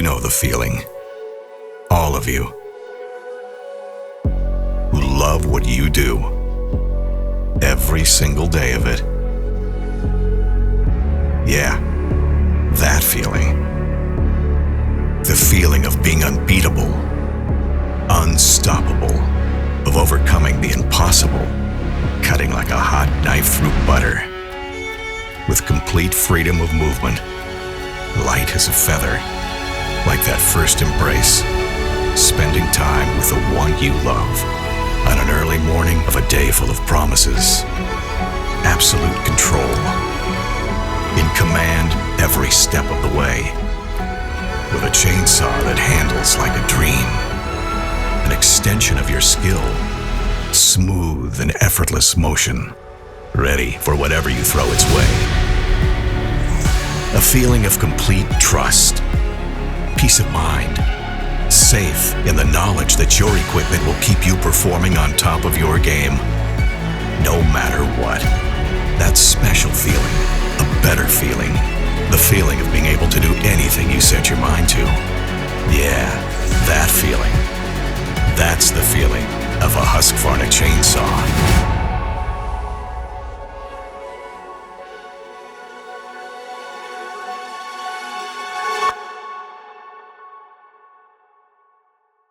know the feeling. All of you who love what you do, every single day of it. Yeah, that feeling. The feeling of being unbeatable, unstoppable, of overcoming the impossible, cutting like a hot knife through butter, with complete freedom of movement, light as a feather, like that first embrace, spending time with the one you love, on an early morning of a day full of promises, absolute control, in command every step of the way, with a chainsaw that handles like a dream, an extension of your skill, smooth and effortless motion, ready for whatever you throw its way. A feeling of complete trust, peace of mind, safe in the knowledge that your equipment will keep you performing on top of your game, no matter what. That special feeling, a better feeling, the feeling of being able to do anything you set your mind to. Yeah, that feeling. That's the feeling of a Husqvarna chainsaw.